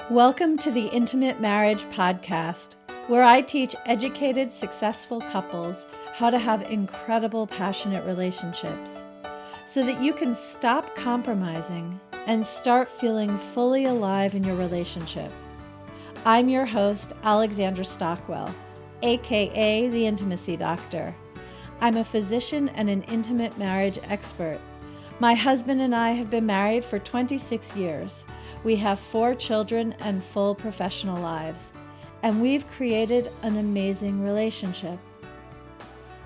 Welcome to the Intimate Marriage Podcast, where I teach educated, successful couples how to have incredible, passionate relationships so that you can stop compromising and start feeling fully alive in your relationship. I'm your host, Alexandra Stockwell, aka the Intimacy Doctor. I'm a physician and an intimate marriage expert. My husband and I have been married for 26 years. We have 4 children and full professional lives, and we've created an amazing relationship.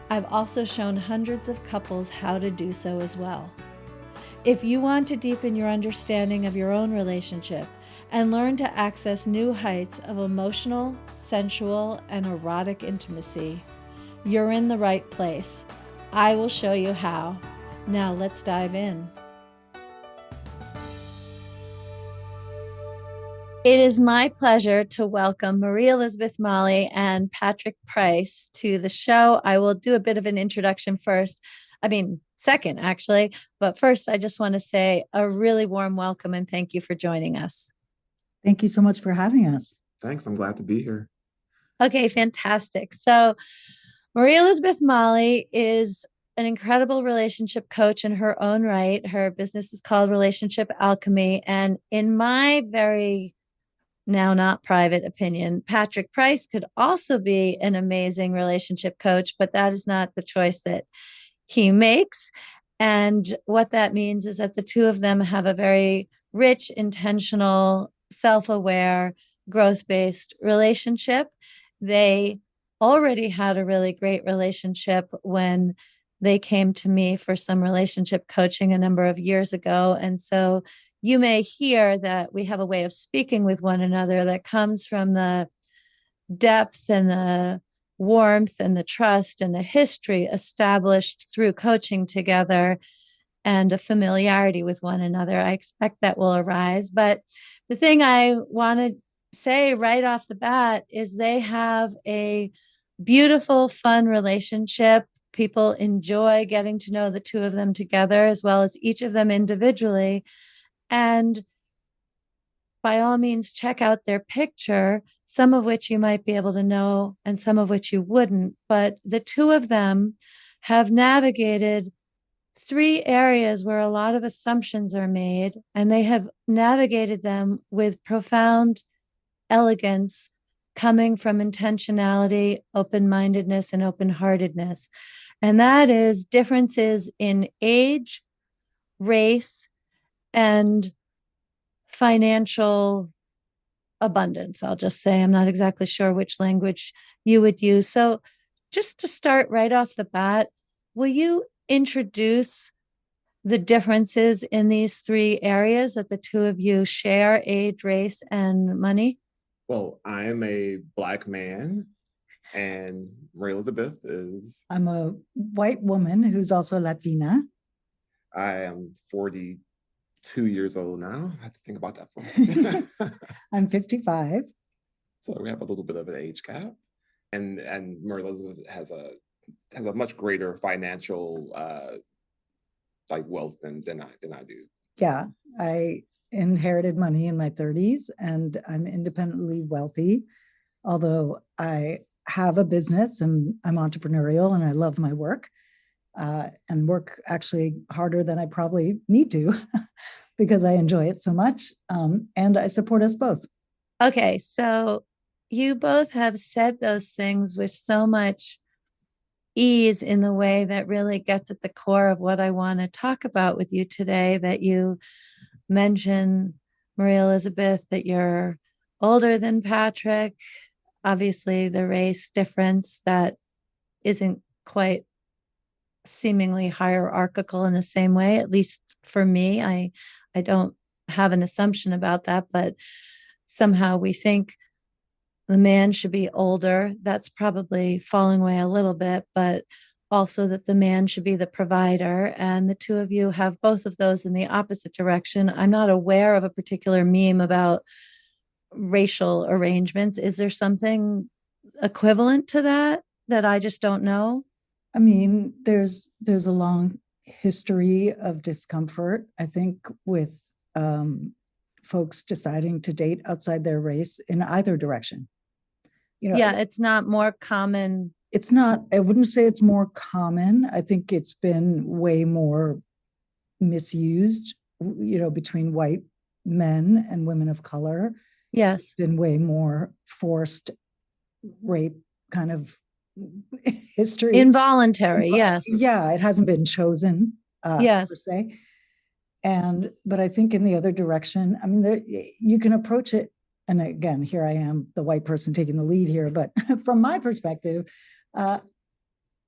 I've also shown hundreds of couples how to do so as well. If you want to deepen your understanding of your own relationship and learn to access new heights of emotional, sensual, and erotic intimacy, you're in the right place. I will show you how. Now let's dive in. It is my pleasure to welcome Marie Elizabeth Molly and Patrick Price to the show. I will do a bit of an introduction second, actually. But first, I just want to say a really warm welcome and thank you for joining us. Thank you so much for having us. Thanks. I'm glad to be here. Okay, fantastic. So Marie Elizabeth Molly is an incredible relationship coach in her own right. Her business is called Relationship Alchemy. And in my very now not private opinion, Patrick Price could also be an amazing relationship coach, but that is not the choice that he makes. And what that means is that the two of them have a very rich, intentional, self-aware, growth-based relationship. They already had a really great relationship when they came to me for some relationship coaching a number of years ago. And so you may hear that we have a way of speaking with one another that comes from the depth and the warmth and the trust and the history established through coaching together and a familiarity with one another. I expect that will arise. But the thing I want to say right off the bat is they have a beautiful, fun relationship. People enjoy getting to know the two of them together as well as each of them individually. And by all means, check out their picture, some of which you might be able to know and some of which you wouldn't. But the two of them have navigated 3 areas where a lot of assumptions are made, and they have navigated them with profound elegance coming from intentionality, open-mindedness, and open-heartedness. And that is differences in age, race, and financial abundance. I'll just say, I'm not exactly sure which language you would use. So just to start right off the bat, will you introduce the differences in these 3 areas that the two of you share: age, race, and money? Well, I am a Black man, and Marie Elizabeth is... I'm a white woman who's also Latina. I am 42 years old now. I have to think about that for a second. I'm 55. So we have a little bit of an age gap. And Marie Elizabeth has a much greater financial wealth than I do. Yeah, I inherited money in my 30s and I'm independently wealthy, although I have a business and I'm entrepreneurial and I love my work and work actually harder than I probably need to because I enjoy it so much. And I support us both. Okay, so you both have said those things with so much ease in the way that really gets at the core of what I want to talk about with you today, that you mention, Marie Elizabeth, that you're older than Patrick. Obviously, the race difference that isn't quite seemingly hierarchical in the same way, at least for me. I don't have an assumption about that, but somehow we think the man should be older. That's probably falling away a little bit, but also that the man should be the provider. And the two of you have both of those in the opposite direction. I'm not aware of a particular meme about racial arrangements. Is there something equivalent to that I just don't know? I mean, there's a long history of discomfort, I think, with folks deciding to date outside their race in either direction. Yeah, it's not more common. It's not, I wouldn't say it's more common. I think it's been way more misused, between white men and women of color. Yes. It's been way more forced rape kind of history. Involuntary, yes. Yeah, it hasn't been chosen, yes. per se. But I think in the other direction, I mean, you can approach it. And again, here I am, the white person taking the lead here. But from my perspective,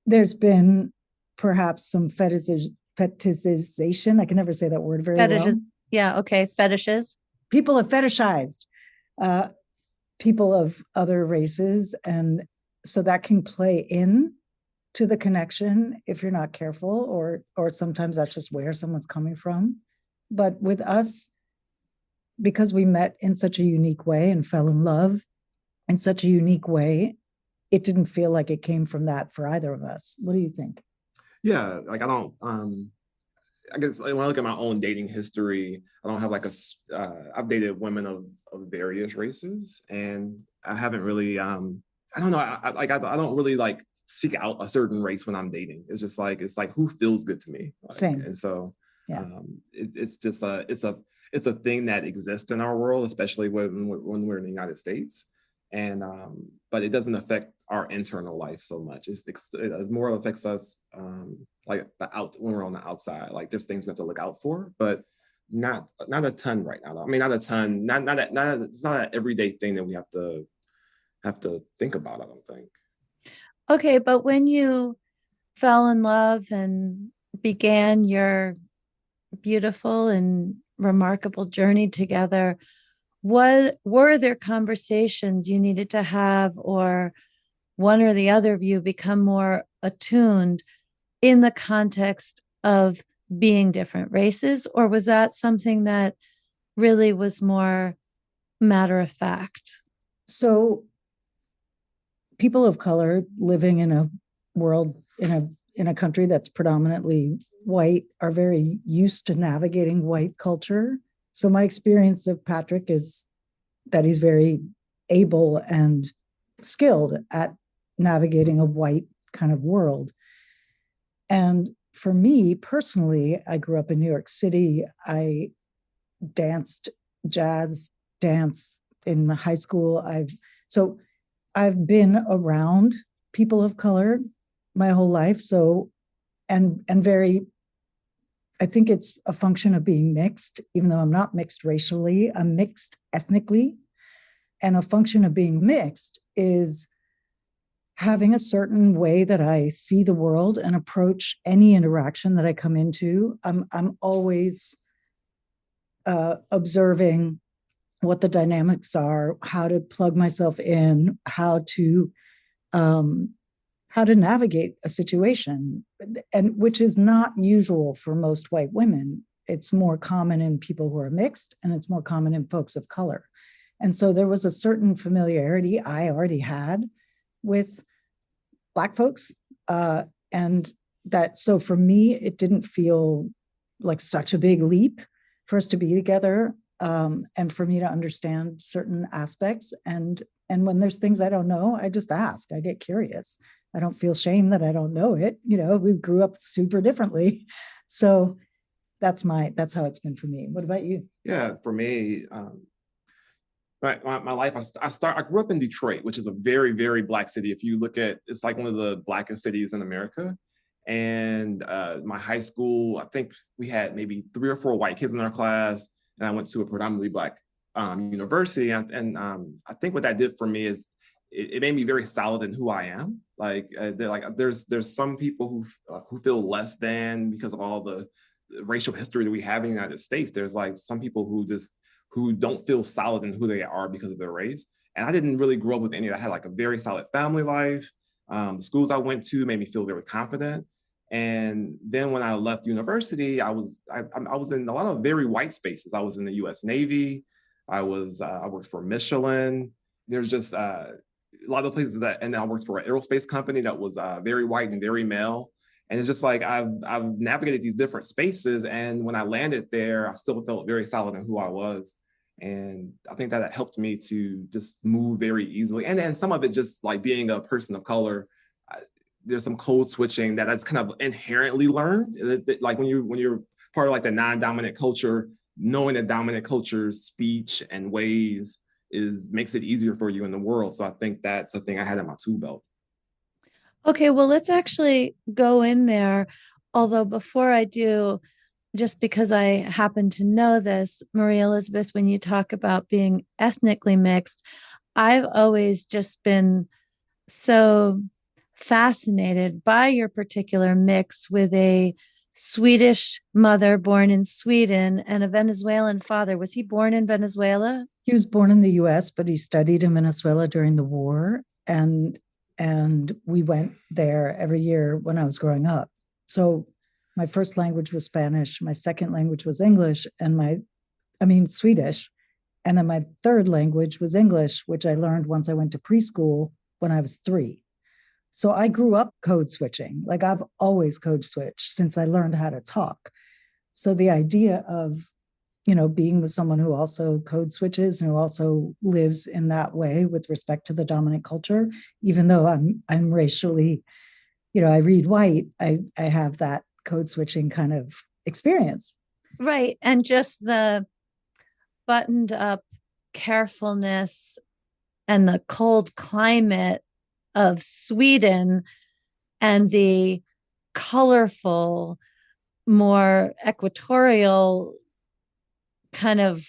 there's been perhaps some fetishization. I can never say that word very well. Yeah, okay, fetishes. People have fetishized people of other races. And so that can play in to the connection if you're not careful, or sometimes that's just where someone's coming from. But with us, because we met in such a unique way and fell in love in such a unique way, it didn't feel like it came from that for either of us. What do you think? Yeah, like I don't, I guess when I look at my own dating history, I don't have like I've dated women of various races, and I haven't really, I don't know, I don't really like seek out a certain race when I'm dating. It's just like, it's like who feels good to me. Like, same. And so yeah. It's just it's a thing that exists in our world, especially when we're in the United States. And but it doesn't affect our internal life so much. It more affects us like when we're on the outside. Like there's things we have to look out for, but not a ton right now. I mean, not a ton. It's not an everyday thing that we have to think about, I don't think. Okay, but when you fell in love and began your beautiful and remarkable journey together, were there conversations you needed to have, or one or the other of you become more attuned in the context of being different races? Or was that something that really was more matter of fact? So people of color living in a world, in a country that's predominantly white, are very used to navigating white culture. So my experience of Patrick is that he's very able and skilled at navigating a white kind of world. And for me personally, I grew up in New York City. I danced jazz dance in high school. I've been around people of color my whole life. So, and very, I think it's a function of being mixed, even though I'm not mixed racially, I'm mixed ethnically. And a function of being mixed is having a certain way that I see the world and approach any interaction that I come into. I'm always observing what the dynamics are, how to plug myself in, how to navigate a situation, and which is not usual for most white women. It's more common in people who are mixed, and it's more common in folks of color. And so there was a certain familiarity I already had with Black folks. And that, so for me, it didn't feel like such a big leap for us to be together, and for me to understand certain aspects. And when there's things I don't know, I just ask, I get curious. I don't feel shame that I don't know it. We grew up super differently. So that's how it's been for me. What about you? Yeah, for me, my life, I grew up in Detroit, which is a very, very Black city. If you look at, it's like one of the Blackest cities in America. And my high school, I think we had maybe 3 or 4 white kids in our class, and I went to a predominantly Black university. And I think what that did for me is it made me very solid in who I am. Like, there's some people who feel less than because of all the racial history that we have in the United States. There's like some people who don't feel solid in who they are because of their race. And I didn't really grow up with any of that. I had like a very solid family life. The schools I went to made me feel very confident. And then when I left university, I was in a lot of very white spaces. I was in the U.S. Navy. I worked for Michelin. There's just a lot of places and I worked for an aerospace company that was very white and very male. And it's just like I've navigated these different spaces, and when I landed there, I still felt very solid in who I was. And I think that helped me to just move very easily. And then some of it just like being a person of color, there's some code switching that I've kind of inherently learned. Like when you're part of like the non-dominant culture, knowing that dominant culture's speech and ways makes it easier for you in the world. So I think that's a thing I had in my tool belt. Okay, well, let's actually go in there. Although before I do, just because I happen to know this, Maria Elizabeth, when you talk about being ethnically mixed, I've always just been so fascinated by your particular mix with a Swedish mother born in Sweden and a Venezuelan father. Was he born in Venezuela? He was born in the US, but he studied in Venezuela during the war. And we went there every year when I was growing up. So my first language was Spanish, my second language was English, and Swedish. And then my third language was English, which I learned once I went to preschool when I was 3. So I grew up code switching. Like I've always code switched since I learned how to talk. So the idea of, being with someone who also code switches and who also lives in that way with respect to the dominant culture, even though I'm racially, I read white, I have that code switching kind of experience. Right. And just the buttoned up carefulness and the cold climate of Sweden and the colorful, more equatorial kind of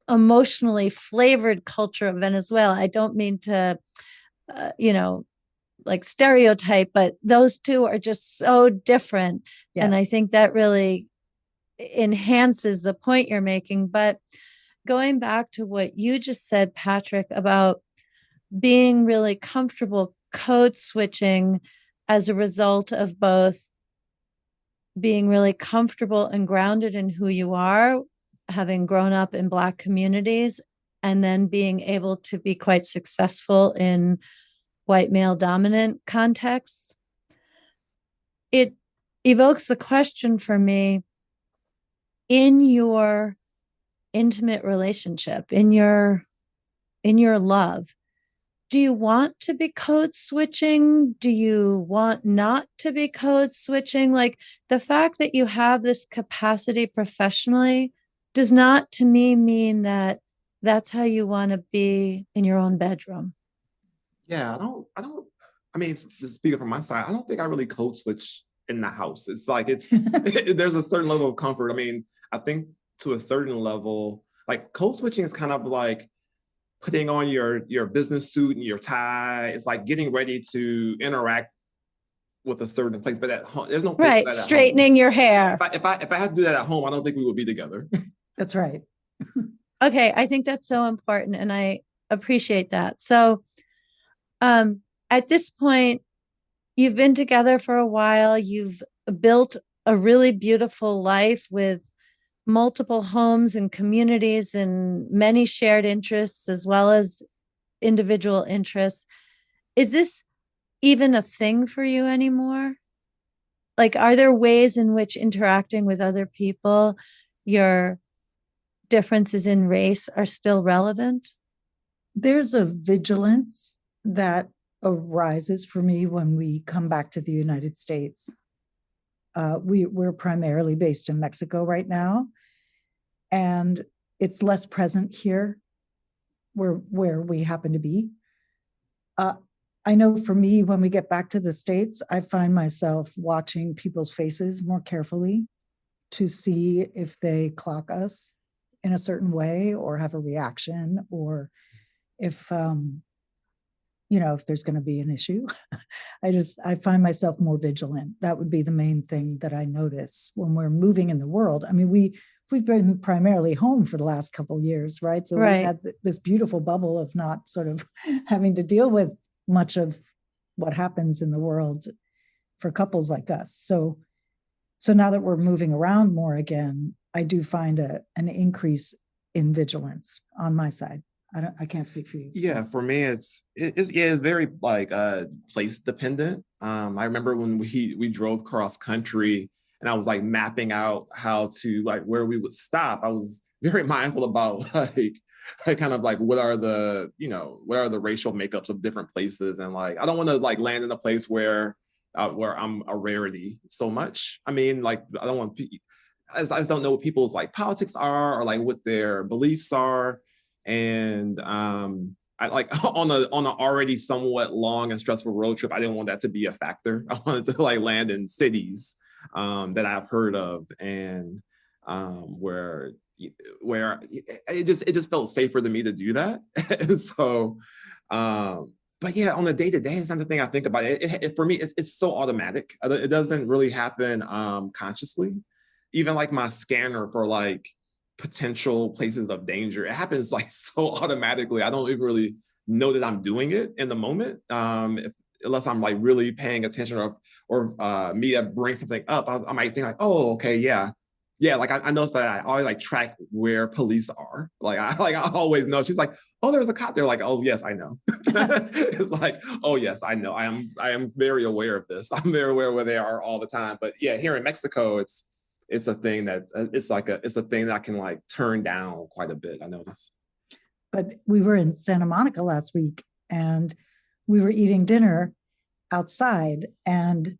emotionally flavored culture of Venezuela. I don't mean to, like stereotype, but those two are just so different. Yes. And I think that really enhances the point you're making. But going back to what you just said, Patrick, about being really comfortable code switching as a result of both being really comfortable and grounded in who you are, having grown up in Black communities, and then being able to be quite successful in white male dominant contexts. It evokes the question for me, in your intimate relationship, in your love, do you want to be code switching? Do you want not to be code switching? Like the fact that you have this capacity professionally does not to me mean that that's how you want to be in your own bedroom. Yeah, I mean, speaking from my side, I don't think I really code switch in the house. It's like, there's a certain level of comfort. I mean, I think to a certain level, like code switching is kind of like putting on your business suit and your tie. It's like getting ready to interact with a certain place, but at home, there's no place right. For that Straightening your hair. If I had to do that at home, I don't think we would be together. That's right. Okay, I think that's so important, and I appreciate that. So, at this point, you've been together for a while. You've built a really beautiful life with multiple homes and communities and many shared interests as well as individual interests. Is this even a thing for you anymore? Like, are there ways in which interacting with other people, your differences in race are still relevant? There's a vigilance that arises for me when we come back to the United States. We're primarily based in Mexico right now, and it's less present here where we happen to be. I know for me, when we get back to the States, I find myself watching people's faces more carefully to see if they clock us in a certain way or have a reaction, or if if there's going to be an issue. I find myself more vigilant. That would be the main thing that I notice when we're moving in the world. I mean, we've been primarily home for the last couple of years, right? So right. We had this beautiful bubble of not sort of having to deal with much of what happens in the world for couples like us. So now that we're moving around more again, I do find an increase in vigilance on my side. I can't speak for you. Yeah, for me, it's very like place dependent. I remember when we drove cross country, and I was like mapping out how to like where we would stop, I was very mindful about like kind of like what are the racial makeups of different places, and like I don't want to like land in a place where I'm a rarity so much. I mean, like I don't want I just don't know what people's like politics are or like what their beliefs are, and I like on an already somewhat long and stressful road trip, I didn't want that to be a factor. I wanted to like land in cities that I've heard of, and where it just felt safer to me to do that. And so, but yeah, on the day to day, it's not the thing I think about. For me, it's so automatic. It doesn't really happen consciously. Even like my scanner for like potential places of danger, it happens like so automatically. I don't even really know that I'm doing it in the moment, unless I'm like really paying attention, or media brings something up. I might think like, oh, okay, yeah. Like I noticed that I always like track where police are. I always know. She's like, oh, there's a cop there. Like, oh yes, I know. It's like, oh yes, I know. I am very aware of this. I'm very aware where they are all the time. But yeah, here in Mexico, it's a thing that it's a thing that I can like turn down quite a bit, I notice. But we were in Santa Monica last week, and we were eating dinner outside, and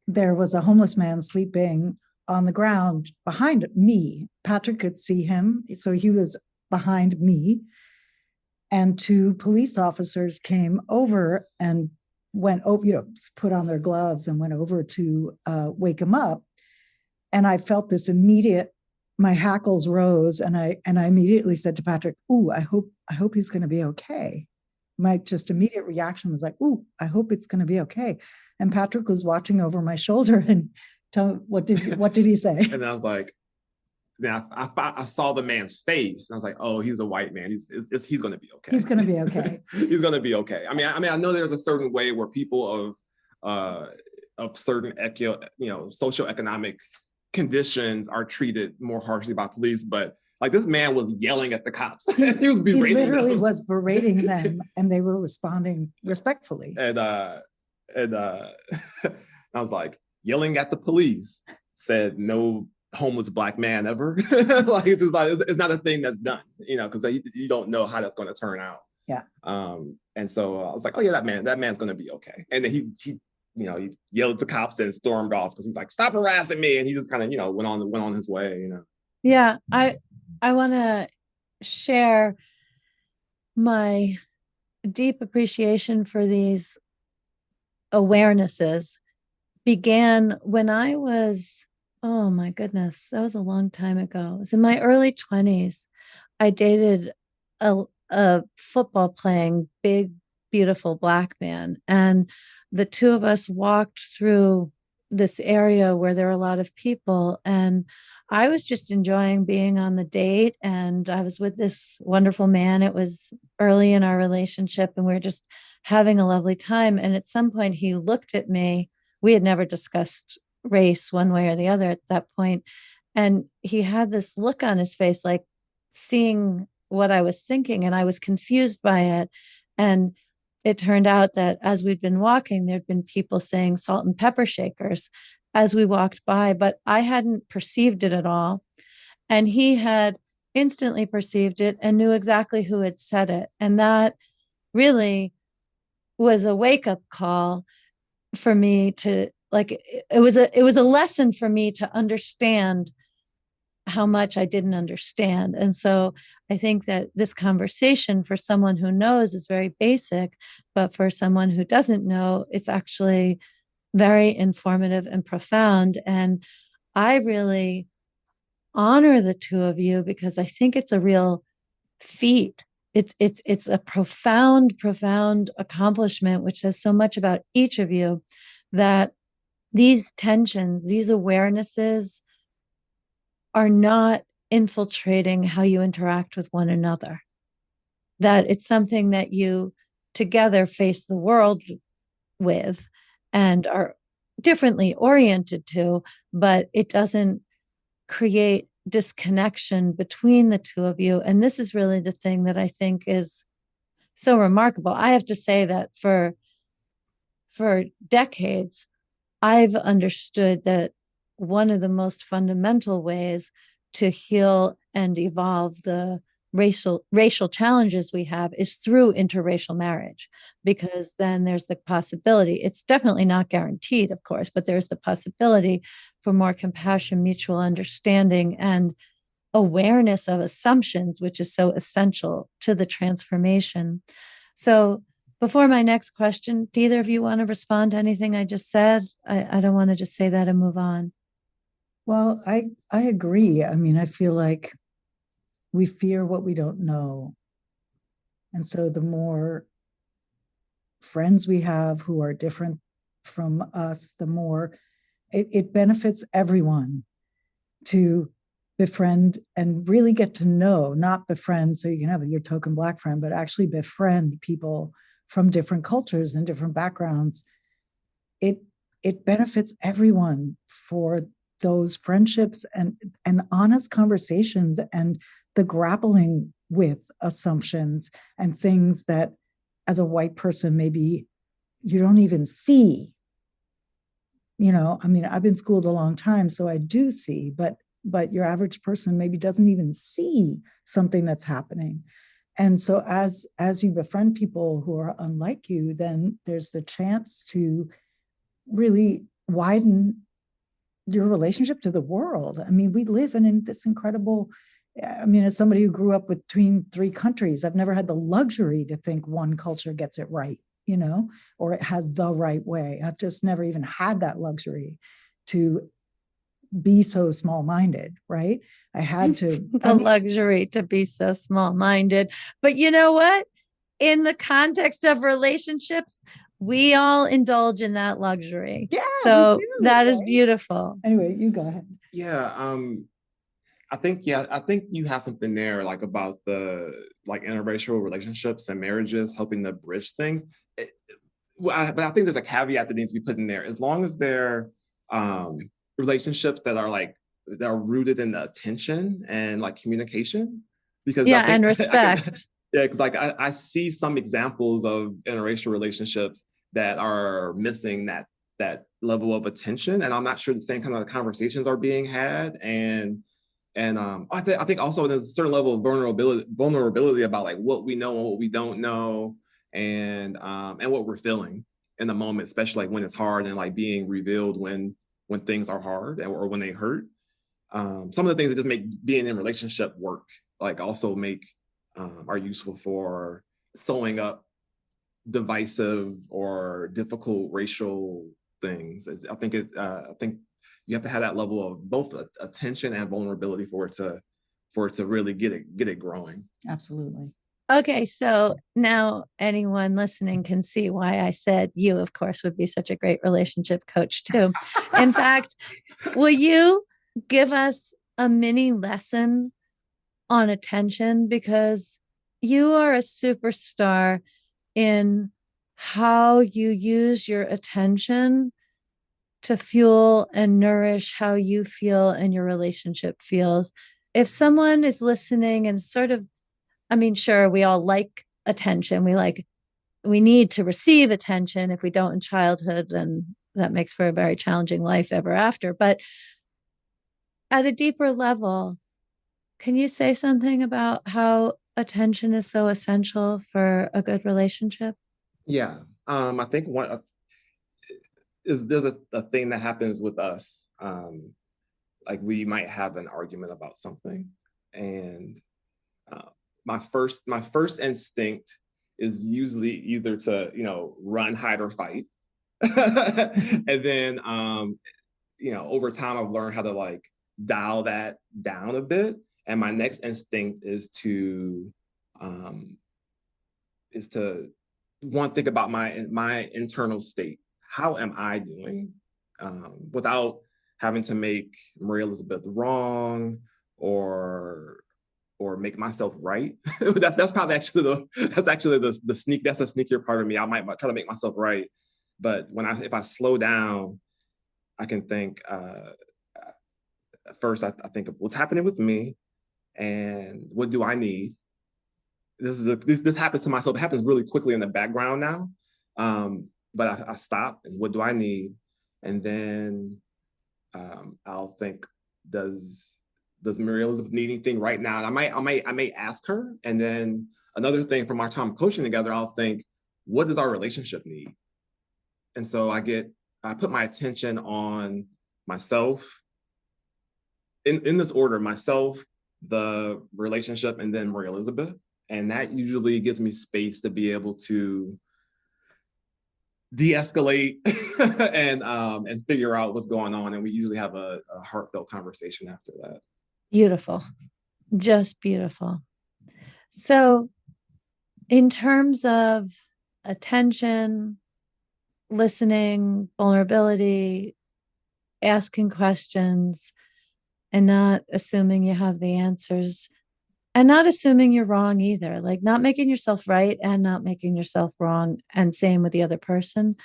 there was a homeless man sleeping on the ground behind me. Patrick could see him, so he was behind me. And two police officers came over and went over, put on their gloves and went over to wake him up. And I felt this immediate, my hackles rose, and I immediately said to Patrick, "Ooh, I hope he's going to be okay." My just immediate reaction was like, "Ooh, I hope it's going to be okay." And Patrick was watching over my shoulder, and what did he say? And I was like, then I saw the man's face, and I was like, "Oh, he's a white man. He's going to be okay. He's going to be okay. He's going to be okay." I mean, I know there's a certain way where people of certain socioeconomic conditions are treated more harshly by police, but like this man was yelling at the cops. He was berating he literally them. was berating them, and they were responding respectfully. And I was like, yelling at the police said no homeless Black man ever. Like it's not a thing that's done, because you don't know how that's going to turn out. Yeah. And so I was like, oh yeah, that man's going to be okay. And then he yelled at the cops and stormed off because he's like, stop harassing me. And he just kind of, went on his way, Yeah. I want to share my deep appreciation for these awarenesses began when I was, oh my goodness, that was a long time ago. It was in my early 20s. I dated a football playing, big, beautiful Black man. And the two of us walked through this area where there were a lot of people. And I was just enjoying being on the date. And I was with this wonderful man. It was early in our relationship, and we were just having a lovely time. And at some point, he looked at me. We had never discussed race one way or the other at that point. And he had this look on his face, like seeing what I was thinking. And I was confused by it. And it turned out that as we'd been walking, there'd been people saying salt and pepper shakers as we walked by, but I hadn't perceived it at all. And he had instantly perceived it and knew exactly who had said it. And that really was a wake-up call for me to, like, it was a lesson for me to understand how much I didn't understand. And so I think that this conversation for someone who knows is very basic, but for someone who doesn't know, it's actually very informative and profound. And I really honor the two of you because I think it's a real feat. It's a profound accomplishment, which says so much about each of you, that these tensions, these awarenesses are not infiltrating how you interact with one another. That it's something that you together face the world with and are differently oriented to, but it doesn't create disconnection between the two of you. And this is really the thing that I think is so remarkable. I have to say that for decades, I've understood that one of the most fundamental ways to heal and evolve the racial challenges we have is through interracial marriage, because then there's the possibility, it's definitely not guaranteed, of course, but there's the possibility for more compassion, mutual understanding, and awareness of assumptions, which is so essential to the transformation. So before my next question, do either of you want to respond to anything I just said? I don't want to just say that and move on. Well, I agree. I mean, I feel like we fear what we don't know. And so the more friends we have who are different from us, the more it benefits everyone to befriend and really get to know, not befriend so you can have your token Black friend, but actually befriend people from different cultures and different backgrounds. It benefits everyone for those friendships and honest conversations and the grappling with assumptions and things that as a white person maybe you don't even see. I mean, I've been schooled a long time, so I do see, but your average person maybe doesn't even see something that's happening. And so as you befriend people who are unlike you, then there's the chance to really widen your relationship to the world. I mean, we live in this incredible, I mean, as somebody who grew up between 3 countries, I've never had the luxury to think one culture gets it right, or it has the right way. I've just never even had that luxury to be so small-minded, right? I had to the luxury to be so small-minded. But you know what? In the context of relationships, we all indulge in that luxury. Yeah. So that is beautiful. Anyway, you go ahead. Yeah. I think you have something there, like about the interracial relationships and marriages helping to bridge things. But I think there's a caveat that needs to be put in there. As long as they're relationships that are rooted in the attention and communication, because and respect. Because I see some examples of interracial relationships that are missing that level of attention, and I'm not sure the same kind of conversations are being had. And I think also there's a certain level of vulnerability about what we know and what we don't know, and what we're feeling in the moment, especially when it's hard, and being revealed when things are hard or when they hurt. Some of the things that just make being in relationship work, also are useful for sewing up divisive or difficult racial things. I think you have to have that level of both attention and vulnerability for it to really get it growing. Absolutely. Okay, so now anyone listening can see why I said you, of course, would be such a great relationship coach too. In fact, will you give us a mini lesson on attention? Because you are a superstar in how you use your attention to fuel and nourish how you feel and your relationship feels. If someone is listening and sure, we all like attention. We need to receive attention. If we don't in childhood, then that makes for a very challenging life ever after. But at a deeper level, can you say something about how attention is so essential for a good relationship? Yeah. I think there's a thing that happens with us. We might have an argument about something, and my first instinct is usually either to run, hide, or fight. And then over time I've learned how to dial that down a bit, and my next instinct is to think about my internal state. How am I doing, without having to make Maria Elizabeth wrong or make myself right. that's probably actually the sneakier part of me. I might try to make myself right, but if I slow down, I can think. First, I think of what's happening with me, and what do I need. This happens to myself. It happens really quickly in the background now, but I stop, and what do I need, and then I'll think, does Maria Elizabeth need anything right now? And I may ask her. And then another thing from our time coaching together, I'll think, what does our relationship need? And so I put my attention on myself, in this order: myself, the relationship, and then Maria Elizabeth. And that usually gives me space to be able to de-escalate and figure out what's going on. And we usually have a heartfelt conversation after that. Beautiful. Just beautiful. So in terms of attention, listening, vulnerability, asking questions, and not assuming you have the answers, and not assuming you're wrong either, like not making yourself right and not making yourself wrong, and same with the other person.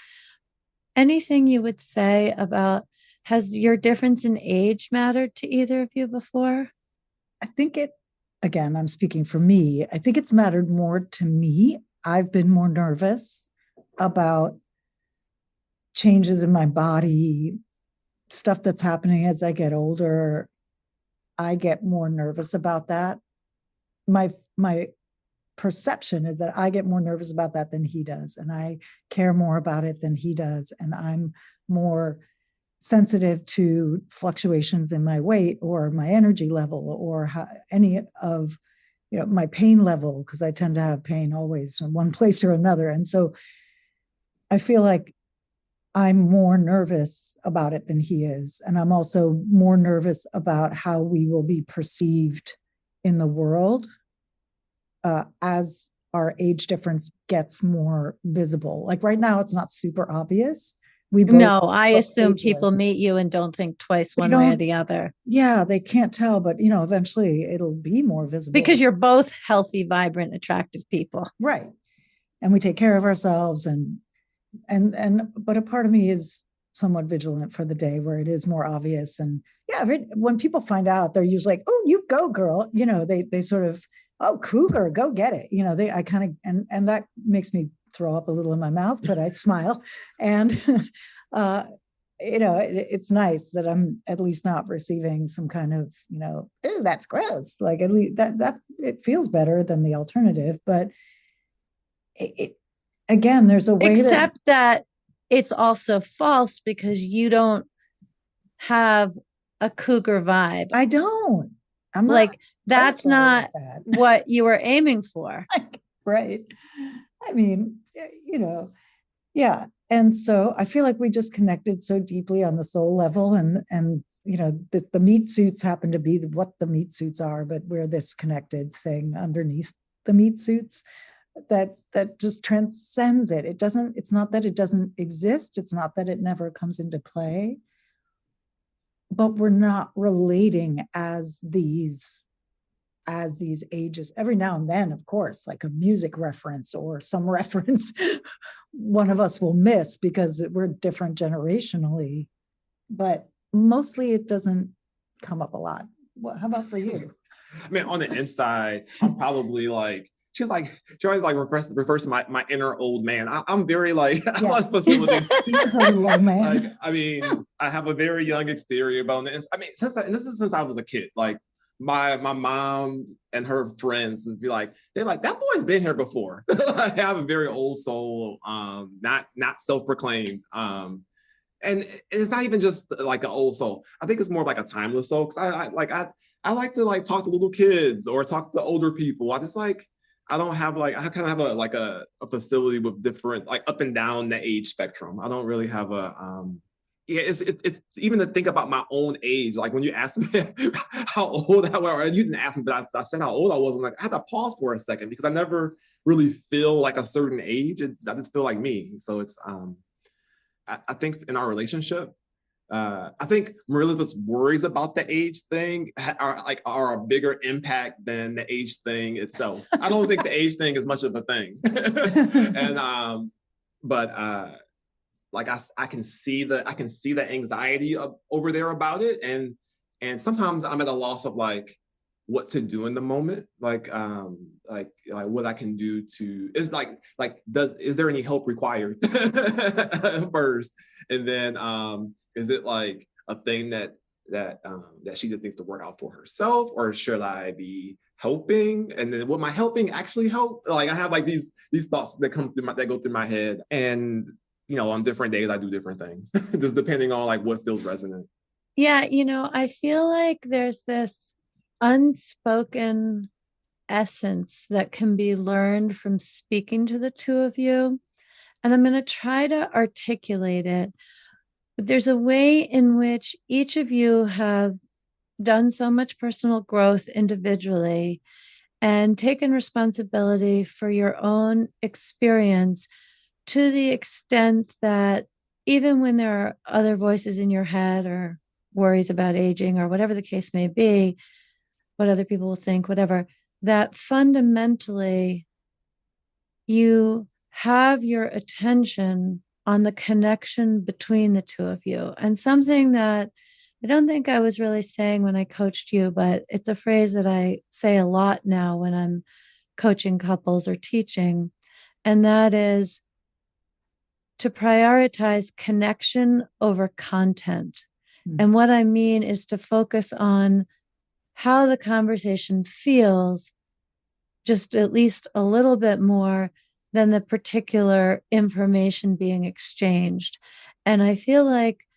Anything you would say about, has your difference in age mattered to either of you before? I think again, I'm speaking for me, I think it's mattered more to me. I've been more nervous about changes in my body, stuff that's happening as I get older. I get more nervous about that. My perception is that I get more nervous about that than he does, and I care more about it than he does, and I'm more sensitive to fluctuations in my weight or my energy level or any of my pain level, because I tend to have pain always in one place or another. And so I feel like I'm more nervous about it than he is. And I'm also more nervous about how we will be perceived in the world as our age difference gets more visible. Like right now, it's not super obvious. I assume people meet you and don't think twice one way or the other. Yeah, they can't tell, but eventually it'll be more visible. Because you're both healthy, vibrant, attractive people. Right. And we take care of ourselves, but a part of me is somewhat vigilant for the day where it is more obvious. And yeah, when people find out, they're usually like, "Oh, you go, girl." They sort of, "Oh, cougar, go get it." I kind of, and that makes me throw up a little in my mouth, but I smile. And, it's nice that I'm at least not receiving some kind of, "Ooh, that's gross." Like at least that it feels better than the alternative. But again, there's a way except that it's also false because you don't have a cougar vibe. I don't. I'm not like, that's not what you were aiming for. Right. I mean, yeah. And so I feel like we just connected so deeply on the soul level, and the meat suits happen to be what the meat suits are, but we're this connected thing underneath the meat suits that just transcends it. It's not that it doesn't exist. It's not that it never comes into play, but we're not relating as these ages. Every now and then, of course, like a music reference or some reference one of us will miss because we're different generationally, but mostly it doesn't come up a lot. How about for you? I mean, on the inside, I'm probably like, she always like refers to my inner old man. I'm very like, yeah. I like facility. He's a little old man. Like, I mean, I have a very young exterior, but on the inside, I mean, since I was a kid, like my mom and her friends would be like, they're like, that boy's been here before. I have a very old soul, not self-proclaimed. And it's not even just like an old soul. I think it's more like a timeless soul. Cause I like to like talk to little kids or talk to older people. I don't have like, I kind of have a facility with different, like up and down the age spectrum. I don't really have it's even to think about my own age. Like when you asked me how old I was, or you didn't ask me, but I said how old I was. And like, I had to pause for a second because I never really feel like a certain age. I just feel like me. So it's, I think in our relationship, I think Maria Elizabeth's worries about the age thing are a bigger impact than the age thing itself. I don't think the age thing is much of a thing. And like I can see the anxiety over there about it, and sometimes I'm at a loss of like what to do in the moment, like what I can do to, is is there any help required first, and then is it like a thing that she just needs to work out for herself, or should I be helping? And then will my helping actually help? Like I have like these thoughts that go through my head, and on different days I do different things, just depending on like what feels resonant. Yeah, I feel like there's this unspoken essence that can be learned from speaking to the two of you. And I'm going to try to articulate it. But there's a way in which each of you have done so much personal growth individually and taken responsibility for your own experience to the extent that even when there are other voices in your head or worries about aging or whatever the case may be, what other people will think, whatever, that fundamentally you have your attention on the connection between the two of you. And something that I don't think I was really saying when I coached you, but it's a phrase that I say a lot now when I'm coaching couples or teaching. And that is to prioritize connection over content. And what I mean is to focus on how the conversation feels, just at least a little bit more than the particular information being exchanged. And I feel like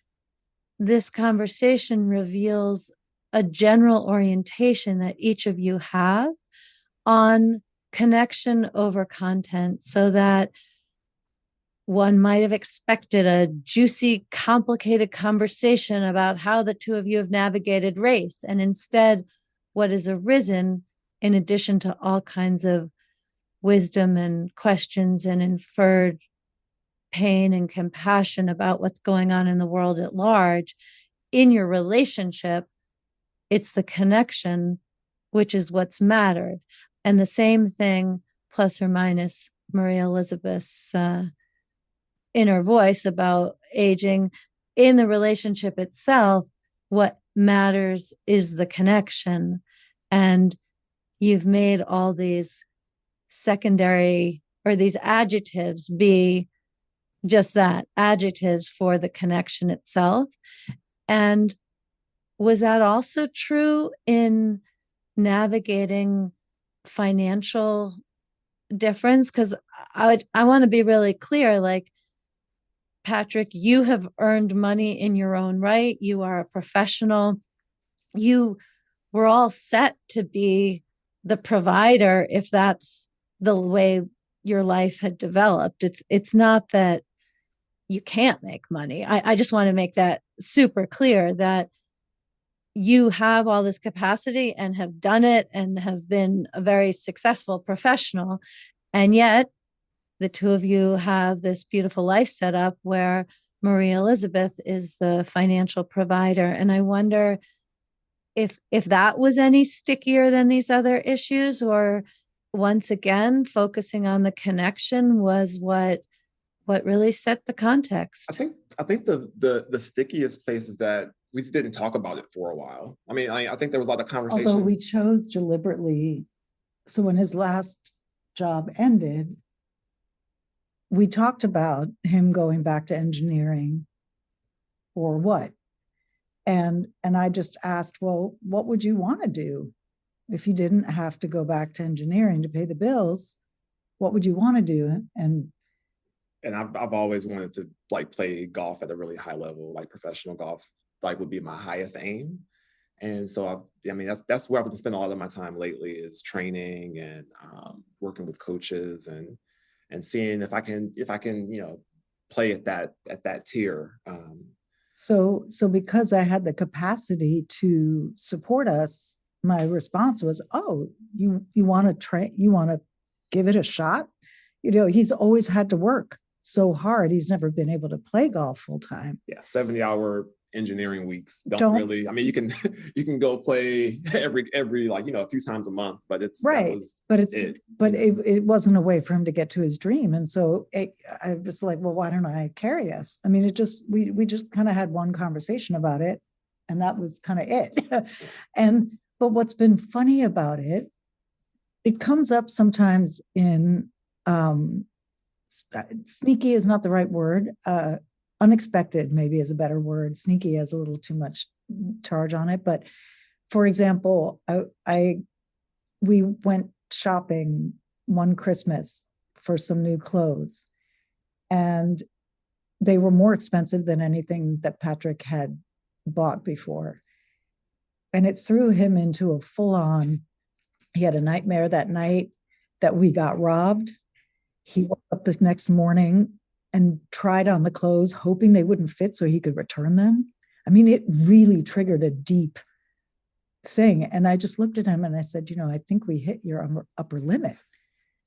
this conversation reveals a general orientation that each of you have on connection over content, so that one might have expected a juicy, complicated conversation about how the two of you have navigated race. And instead, what has arisen, in addition to all kinds of wisdom and questions and inferred pain and compassion about what's going on in the world at large, in your relationship, it's the connection, which is what's mattered. And the same thing, plus or minus Maria Elizabeth's inner voice about aging, in the relationship itself, what matters is the connection. And you've made all these secondary or these adjectives be just that, adjectives for the connection itself. And was that also true in navigating financial difference? Because I want to be really clear, like, Patrick, you have earned money in your own right. You are a professional. You were all set to be the provider if that's the way your life had developed. It's not that you can't make money. I just want to make that super clear, that you have all this capacity and have done it and have been a very successful professional. And yet the two of you have this beautiful life set up where Maria Elizabeth is the financial provider. And I wonder if that was any stickier than these other issues, or once again, focusing on the connection was what really set the context. I think the stickiest place is that we just didn't talk about it for a while. I mean, I think there was a lot of conversations. Although we chose deliberately. So when his last job ended, we talked about him going back to engineering or what. And I just asked, well, what would you want to do if you didn't have to go back to engineering to pay the bills? What would you want to do? And I've always wanted to like play golf at a really high level, like professional golf, like would be my highest aim. And so I mean that's where I've been spending a lot of my time lately, is training and working with coaches and seeing if I can play at that tier. So because I had the capacity to support us, my response was, oh, you want to train, you want to give it a shot? He's always had to work so hard. He's never been able to play golf full time. Yeah, 70-hour engineering weeks don't really. I mean, you can go play every like a few times a month, but it's right. It wasn't a way for him to get to his dream, and so I was like, well, why don't I carry us? I mean, we just kind of had one conversation about it, and that was kind of it. But what's been funny about it comes up sometimes in sneaky is not the right word. unexpected, maybe is a better word. Sneaky has a little too much charge on it. But for example, we went shopping one Christmas for some new clothes, and they were more expensive than anything that Patrick had bought before. And it threw him into a full-on, he had a nightmare that night that we got robbed. He woke up the next morning and tried on the clothes, hoping they wouldn't fit so he could return them. I mean, it really triggered a deep thing. And I just looked at him and I said, I think we hit your upper limit.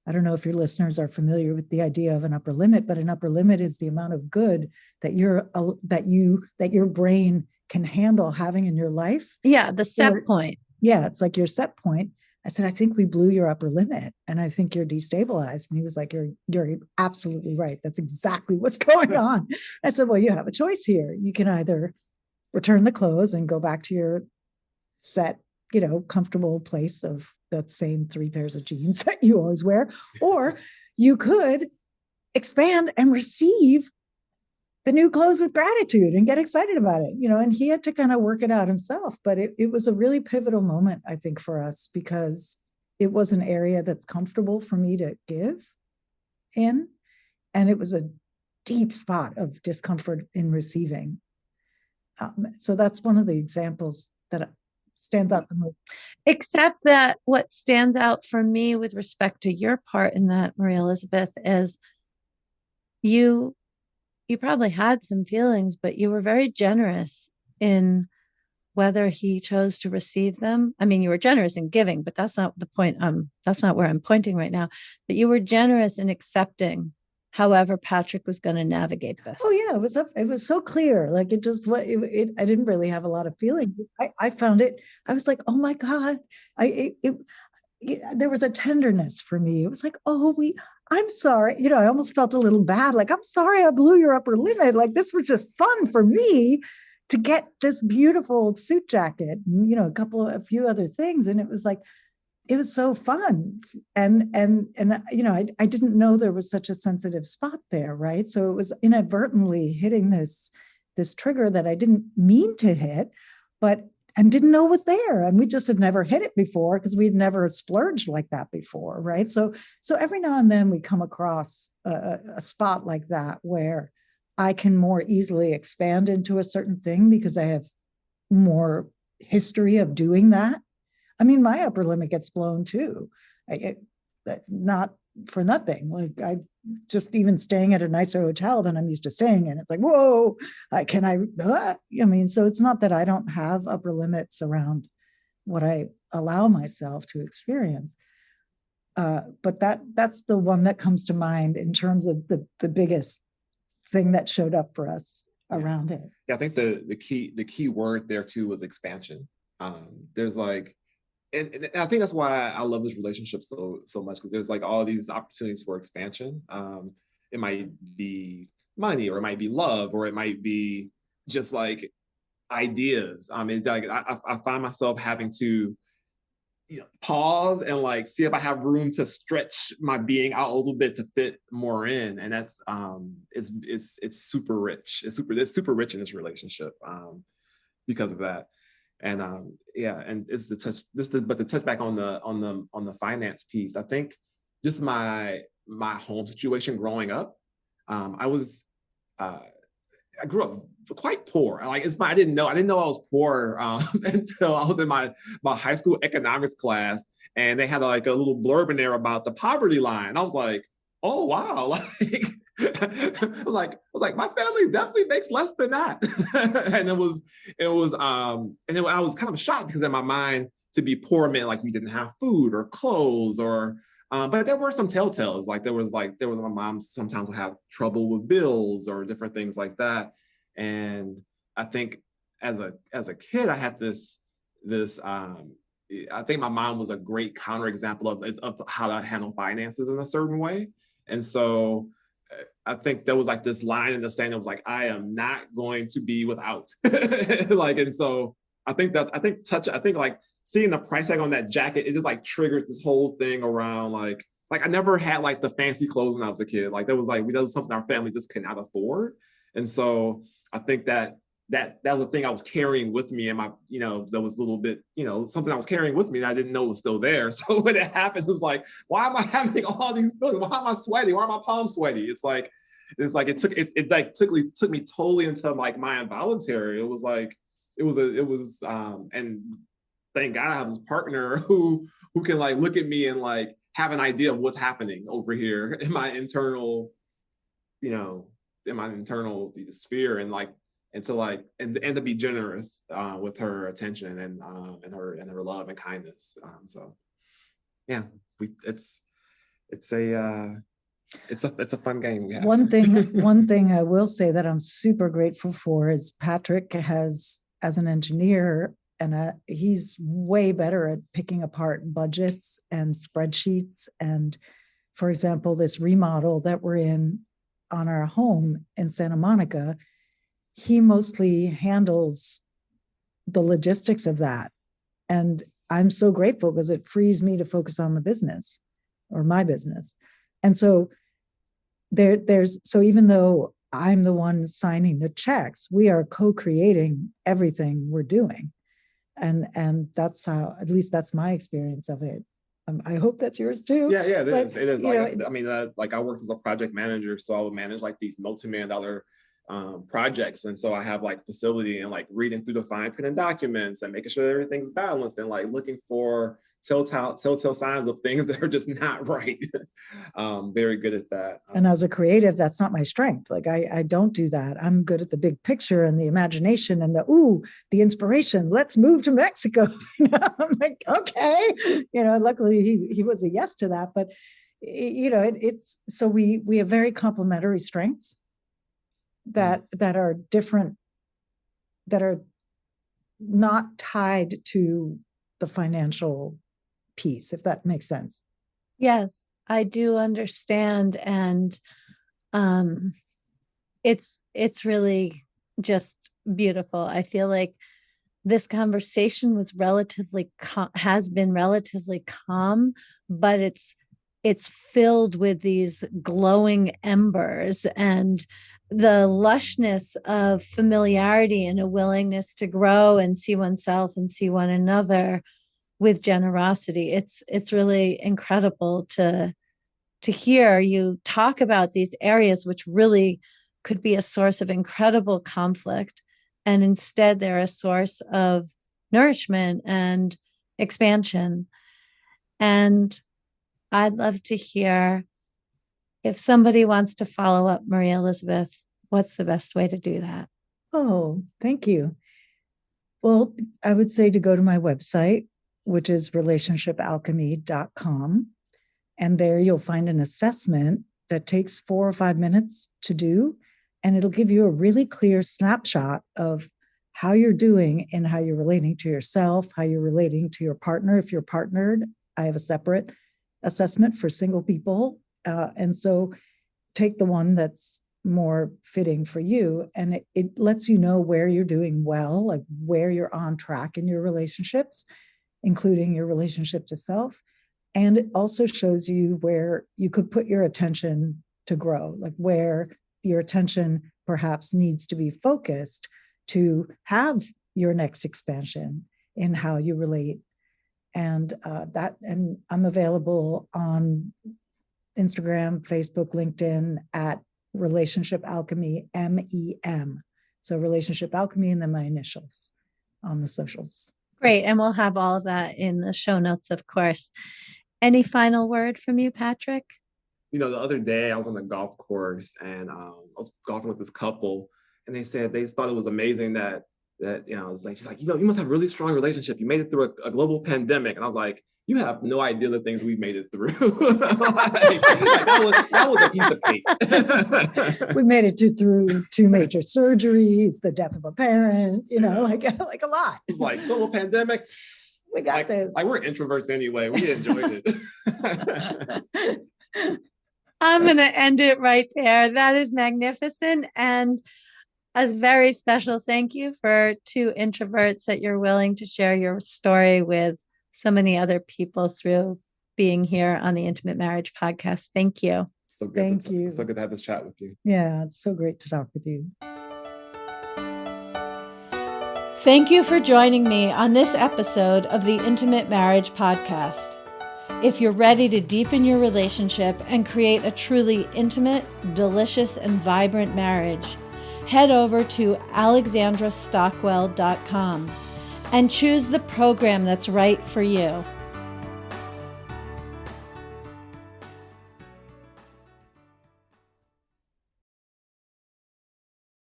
I don't know if your listeners are familiar with the idea of an upper limit, but an upper limit is the amount of good that your brain can handle having in your life. Yeah, the set point. Yeah, it's like your set point. I said, I think we blew your upper limit, and I think you're destabilized. And he was like, you're absolutely right. That's exactly what's going on. I said, well, you have a choice here. You can either return the clothes and go back to your set, comfortable place of the same 3 pairs of jeans that you always wear, or you could expand and receive the new clothes with gratitude and get excited about it, and he had to kind of work it out himself. But it was a really pivotal moment, I think, for us, because it was an area that's comfortable for me to give in. And it was a deep spot of discomfort in receiving. So that's one of the examples that stands out the most. Except that what stands out for me with respect to your part in that, Maria Elizabeth, is you probably had some feelings, but you were very generous in whether he chose to receive them. I mean, you were generous in giving, but that's not the point. That's not where I'm pointing right now. But you were generous in accepting however Patrick was going to navigate this. Oh yeah, it was so clear. Like I didn't really have a lot of feelings. I found it. I was like, oh my God. There was a tenderness for me. It was like, I'm sorry. I almost felt a little bad. Like, I'm sorry I blew your upper limit. Like, this was just fun for me to get this beautiful suit jacket, and, a few other things. And it was like, it was so fun. And I didn't know there was such a sensitive spot there. Right. So it was inadvertently hitting this trigger that I didn't mean to hit, and didn't know was there. And we just had never hit it before because we'd never splurged like that before, right? So every now and then we come across a spot like that where I can more easily expand into a certain thing because I have more history of doing that. I mean, my upper limit gets blown too. Not for nothing. Like I just even staying at a nicer hotel than I'm used to staying in. It's like, whoa, so it's not that I don't have upper limits around what I allow myself to experience. But that's the one that comes to mind in terms of the biggest thing that showed up for us around it. Yeah, I think the key word there too was expansion. There's like, and I think that's why I love this relationship so much, because there's like all these opportunities for expansion. It might be money, or it might be love, or it might be just like ideas. I find myself having to pause and like see if I have room to stretch my being out a little bit to fit more in, and that's it's super rich. It's super rich in this relationship because of that. And and it's the touch back on the finance piece. I think just my home situation growing up, I grew up quite poor. Like I didn't know I was poor until I was in my high school economics class, and they had like a little blurb in there about the poverty line. I was like, oh wow, like I was like, my family definitely makes less than that. And I was kind of shocked because in my mind, to be poor meant like we didn't have food or clothes or but there were some telltales. Like there was my mom sometimes would have trouble with bills or different things like that. And I think as a kid, I had this I think my mom was a great counterexample of how to handle finances in a certain way. And so I think there was like this line in the sand that was like, I am not going to be without. And so I think like seeing the price tag on that jacket, it just like triggered this whole thing around like I never had like the fancy clothes when I was a kid. Like that was something our family just could not afford. And so I think that was a thing I was carrying with me, and my, that was a little bit, something I was carrying with me that I didn't know was still there. So when it happened, it was like, why am I having all these feelings? Why am I sweaty? Why are my palms sweaty? It took me totally into like my involuntary. And thank God I have this partner who can like look at me and like have an idea of what's happening over here in my internal, sphere, and like, and to be generous with her attention and her love and kindness. So yeah, it's a fun game we have. One thing I will say that I'm super grateful for is Patrick has, as an engineer, and he's way better at picking apart budgets and spreadsheets. And for example, this remodel that we're in on our home in Santa Monica, he mostly handles the logistics of that. And I'm so grateful because it frees me to focus on the business or my business. And so so even though I'm the one signing the checks, we are co-creating everything we're doing. And that's how, at least that's my experience of it. I hope that's yours too. Yeah, it is. It is. Like I worked as a project manager, so I would manage like these multi-million dollar projects, and so I have like facility and like reading through the fine print and documents and making sure everything's balanced and like looking for telltale signs of things that are just not right. Very good at that. And as a creative, that's not my strength. Like I don't do that. I'm good at the big picture and the imagination and the inspiration. Let's move to Mexico. I'm like, okay. Luckily he was a yes to that. But it's so we have very complementary strengths that are different, that are not tied to the financial piece, if that makes sense. Yes, I do understand. And it's really just beautiful. I feel like this conversation was has been relatively calm, but it's filled with these glowing embers and the lushness of familiarity and a willingness to grow and see oneself and see one another with generosity. It's really incredible to hear you talk about these areas which really could be a source of incredible conflict, and instead they're a source of nourishment and expansion. And I'd love to hear, if somebody wants to follow up Maria Elizabeth, what's the best way to do that? Oh, thank you. Well, I would say to go to my website, which is relationshipalchemy.com. And there you'll find an assessment that takes 4 or 5 minutes to do. And it'll give you a really clear snapshot of how you're doing and how you're relating to yourself, how you're relating to your partner. If you're partnered, I have a separate assessment for single people. And so take the one that's more fitting for you. And it lets you know where you're doing well, like where you're on track in your relationships, including your relationship to self. And it also shows you where you could put your attention to grow, like where your attention perhaps needs to be focused to have your next expansion in how you relate. And and I'm available on Instagram, Facebook, LinkedIn at Relationship Alchemy, MEM. So Relationship Alchemy and then my initials on the socials. Great. And we'll have all of that in the show notes, of course. Any final word from you, Patrick? The other day I was on the golf course and I was golfing with this couple, and they said they thought it was amazing that it's like, she's like, you must have a really strong relationship. You made it through a global pandemic. And I was like, you have no idea the things we've made it through. that was a piece of cake. We made it through 2 major surgeries, the death of a parent, like a lot. It's like global pandemic. We got this. Like we're introverts anyway. We enjoyed it. I'm going to end it right there. That is magnificent. And a very special thank you for 2 introverts that you're willing to share your story with so many other people through being here on the Intimate Marriage Podcast. Thank you. So good. Thank you. So good to have this chat with you. Yeah, it's so great to talk with you. Thank you for joining me on this episode of the Intimate Marriage Podcast. If you're ready to deepen your relationship and create a truly intimate, delicious, and vibrant marriage, head over to alexandrastockwell.com and choose the program that's right for you.